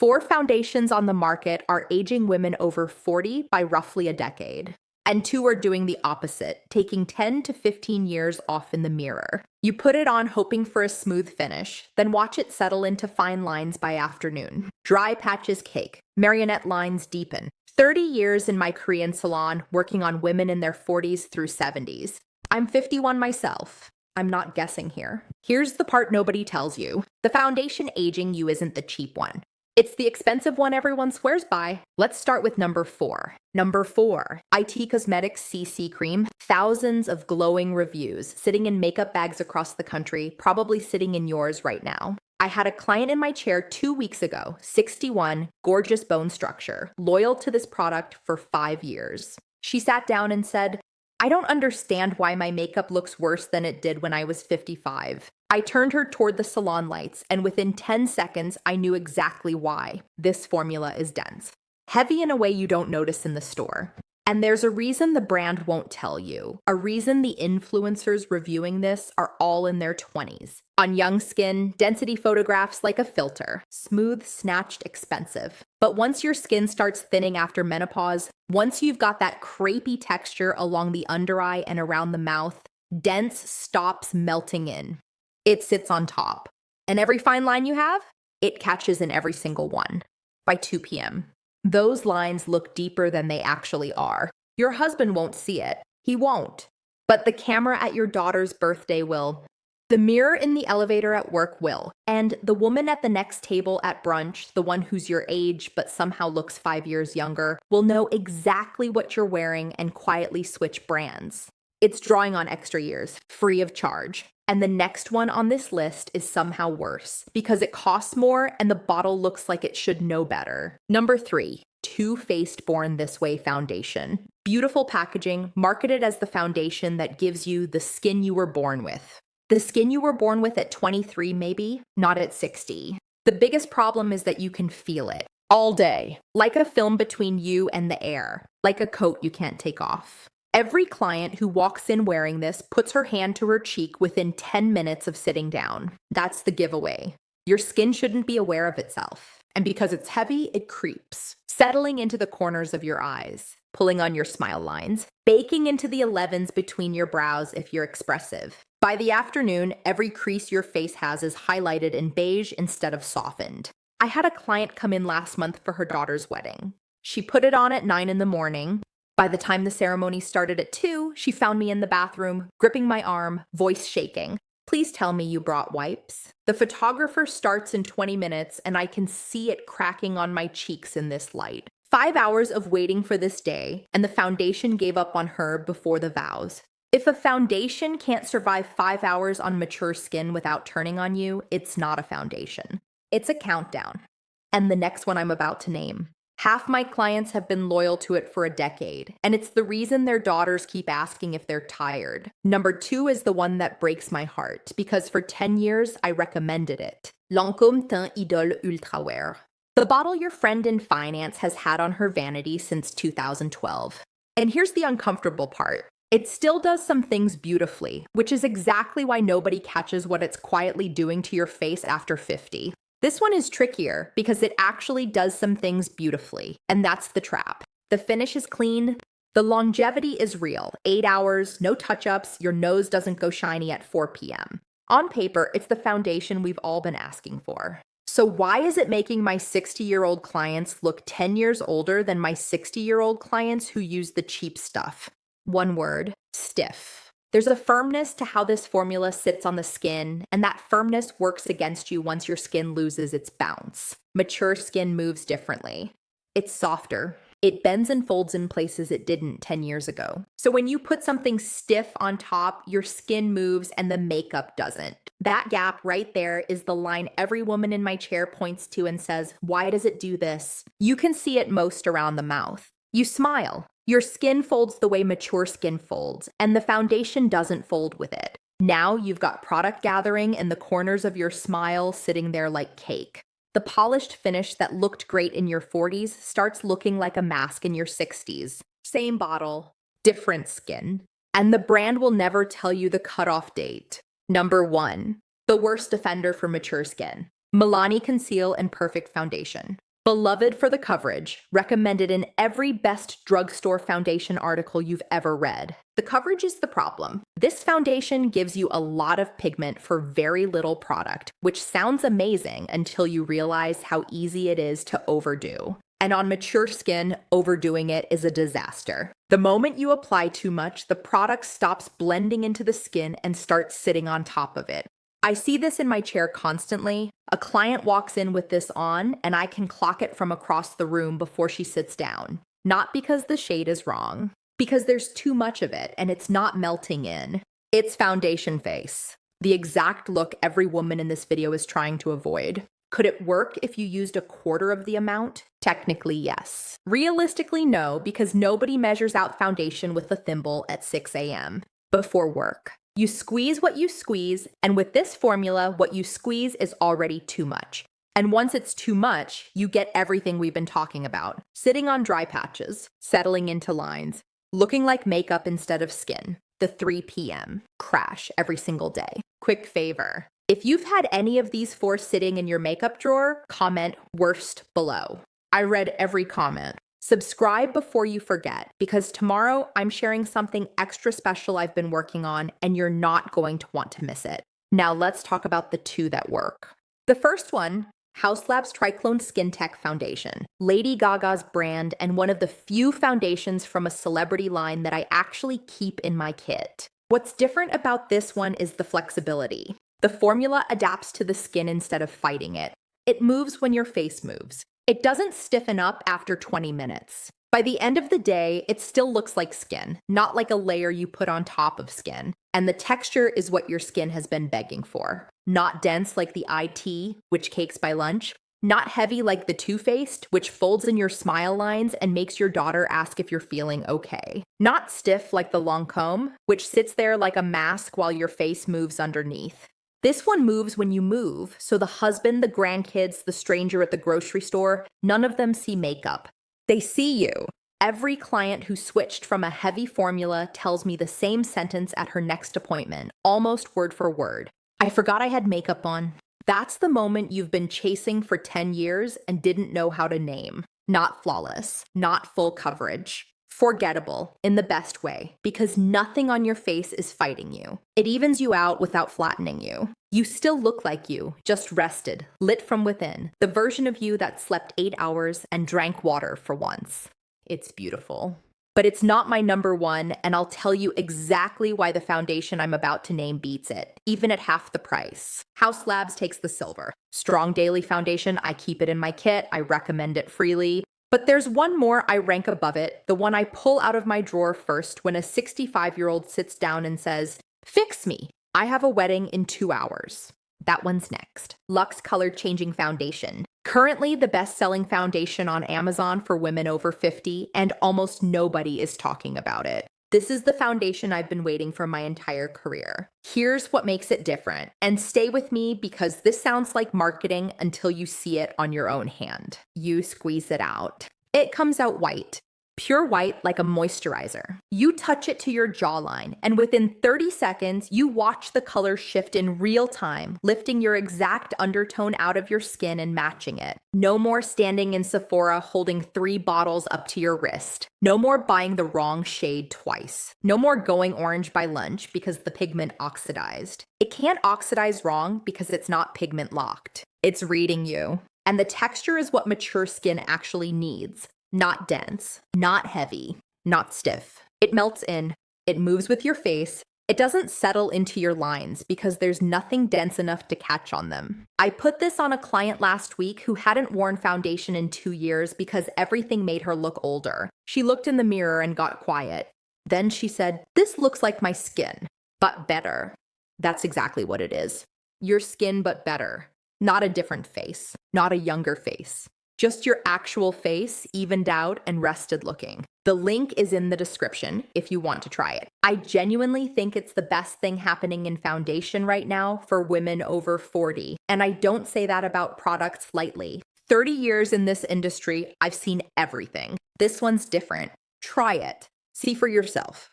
4 foundations on the market are aging women over 40 by roughly a decade. And 2 are doing the opposite, taking 10 to 15 years off in the mirror. You put it on hoping for a smooth finish, then watch it settle into fine lines by afternoon. Dry patches cake, marionette lines deepen. 30 years in my Korean salon, working on women in their 40s through 70s. I'm 51 myself. I'm not guessing here. Here's the part nobody tells you. The foundation aging you isn't the cheap one. It's the expensive one everyone swears by. Let's start with number 4. Number 4, IT Cosmetics CC Cream. Thousands of glowing reviews, sitting in makeup bags across the country, probably sitting in yours right now. I had a client in my chair 2 weeks ago, 61, gorgeous bone structure, loyal to this product for 5 years. She sat down and said, I don't understand why my makeup looks worse than it did when I was 55. I turned her toward the salon lights, and within 10 seconds, I knew exactly why. This formula is dense. Heavy in a way you don't notice in the store. And there's a reason the brand won't tell you. A reason the influencers reviewing this are all in their 20s. On young skin, density photographs like a filter. Smooth, snatched, expensive. But once your skin starts thinning after menopause, once you've got that crepey texture along the under eye and around the mouth, dense stops melting in. It sits on top. And every fine line you have, it catches in every single one. By 2 p.m. Those lines look deeper than they actually are. Your husband won't see it. He won't. But the camera at your daughter's birthday will. The mirror in the elevator at work will. And the woman at the next table at brunch, the one who's your age but somehow looks 5 years younger, will know exactly what you're wearing and quietly switch brands. It's drawing on extra years, free of charge. And the next one on this list is somehow worse because it costs more and the bottle looks like it should know better. Number 3, Too Faced Born This Way foundation. Beautiful packaging, marketed as the foundation that gives you the skin you were born with. The skin you were born with at 23 maybe, not at 60. The biggest problem is that you can feel it all day, like a film between you and the air, like a coat you can't take off. Every client who walks in wearing this puts her hand to her cheek within 10 minutes of sitting down. That's the giveaway. Your skin shouldn't be aware of itself. And because it's heavy, it creeps, settling into the corners of your eyes, pulling on your smile lines, baking into the 11s between your brows if you're expressive. By the afternoon, every crease your face has is highlighted in beige instead of softened. I had a client come in last month for her daughter's wedding. She put it on at 9 in the morning. By the time the ceremony started at 2, she found me in the bathroom, gripping my arm, voice shaking. Please tell me you brought wipes. The photographer starts in 20 minutes, and I can see it cracking on my cheeks in this light. 5 hours of waiting for this day, and the foundation gave up on her before the vows. If a foundation can't survive 5 hours on mature skin without turning on you, it's not a foundation. It's a countdown. And the next one I'm about to name. Half my clients have been loyal to it for a decade, and it's the reason their daughters keep asking if they're tired. Number 2 is the one that breaks my heart, because for 10 years I recommended it. Lancôme Teint Idole Ultra Wear. The bottle your friend in finance has had on her vanity since 2012. And here's the uncomfortable part. It still does some things beautifully, which is exactly why nobody catches what it's quietly doing to your face after 50. This one is trickier because it actually does some things beautifully, and that's the trap. The finish is clean, the longevity is real. 8 hours, no touch-ups, your nose doesn't go shiny at 4 p.m. On paper, it's the foundation we've all been asking for. So why is it making my 60-year-old clients look 10 years older than my 60-year-old clients who use the cheap stuff? One word, stiff. There's a firmness to how this formula sits on the skin, and that firmness works against you once your skin loses its bounce. Mature skin moves differently. It's softer. It bends and folds in places it didn't 10 years ago. So when you put something stiff on top, your skin moves and the makeup doesn't. That gap right there is the line every woman in my chair points to and says, why does it do this? You can see it most around the mouth. You smile. Your skin folds the way mature skin folds, and the foundation doesn't fold with it. Now you've got product gathering in the corners of your smile sitting there like cake. The polished finish that looked great in your 40s starts looking like a mask in your 60s. Same bottle, different skin. And the brand will never tell you the cutoff date. Number 1, the worst offender for mature skin. Milani Conceal and Perfect Foundation. Beloved for the coverage, recommended in every best drugstore foundation article you've ever read. The coverage is the problem. This foundation gives you a lot of pigment for very little product, which sounds amazing until you realize how easy it is to overdo. And on mature skin, overdoing it is a disaster. The moment you apply too much, the product stops blending into the skin and starts sitting on top of it. I see this in my chair constantly. A client walks in with this on, and I can clock it from across the room before she sits down. Not because the shade is wrong, because there's too much of it and it's not melting in. It's foundation face, the exact look every woman in this video is trying to avoid. Could it work if you used a quarter of the amount? Technically, yes. Realistically, no, because nobody measures out foundation with a thimble at 6 a.m. before work. You squeeze what you squeeze, and with this formula, what you squeeze is already too much. And once it's too much, you get everything we've been talking about. Sitting on dry patches, settling into lines, looking like makeup instead of skin. The 3 p.m. crash every single day. Quick favor. If you've had any of these 4 sitting in your makeup drawer, comment worst below. I read every comment. Subscribe before you forget, because tomorrow I'm sharing something extra special I've been working on, and you're not going to want to miss it. Now let's talk about the 2 that work. The first one, Haus Labs Triclone Skin Tech Foundation, Lady Gaga's brand and one of the few foundations from a celebrity line that I actually keep in my kit. What's different about this one is the flexibility. The formula adapts to the skin instead of fighting it. It moves when your face moves. It doesn't stiffen up after 20 minutes. By the end of the day, it still looks like skin, not like a layer you put on top of skin. And the texture is what your skin has been begging for. Not dense like the IT, which cakes by lunch. Not heavy like the Too Faced, which folds in your smile lines and makes your daughter ask if you're feeling okay. Not stiff like the Lancome, which sits there like a mask while your face moves underneath. This one moves when you move, so the husband, the grandkids, the stranger at the grocery store, none of them see makeup. They see you. Every client who switched from a heavy formula tells me the same sentence at her next appointment, almost word for word. I forgot I had makeup on. That's the moment you've been chasing for 10 years and didn't know how to name. Not flawless, not full coverage. Forgettable in the best way, because nothing on your face is fighting you. It evens you out without flattening you. You still look like you, just rested, lit from within, the version of you that slept 8 hours and drank water for once. It's beautiful. But it's not my number one, and I'll tell you exactly why the foundation I'm about to name beats it, even at half the price. Haus Labs takes the silver. Strong daily foundation, I keep it in my kit, I recommend it freely. But there's one more I rank above it, the one I pull out of my drawer first when a 65-year-old sits down and says, "Fix me, I have a wedding in 2 hours." That one's next. Luxe Color Changing Foundation. Currently the best-selling foundation on Amazon for women over 50, and almost nobody is talking about it. This is the foundation I've been waiting for my entire career. Here's what makes it different, and stay with me because this sounds like marketing until you see it on your own hand. You squeeze it out. It comes out white. Pure white like a moisturizer. You touch it to your jawline, and within 30 seconds, you watch the color shift in real time, lifting your exact undertone out of your skin and matching it. No more standing in Sephora holding 3 bottles up to your wrist. No more buying the wrong shade twice. No more going orange by lunch because the pigment oxidized. It can't oxidize wrong because it's not pigment locked. It's reading you. And the texture is what mature skin actually needs. Not dense, not heavy, not stiff. It melts in, it moves with your face, it doesn't settle into your lines because there's nothing dense enough to catch on them. I put this on a client last week who hadn't worn foundation in 2 years because everything made her look older. She looked in the mirror and got quiet. Then she said, "This looks like my skin, but better." That's exactly what it is. Your skin, but better. Not a different face, not a younger face. Just your actual face, evened out and rested looking. The link is in the description if you want to try it. I genuinely think it's the best thing happening in foundation right now for women over 40. And I don't say that about products lightly. 30 years in this industry, I've seen everything. This one's different. Try it. See for yourself.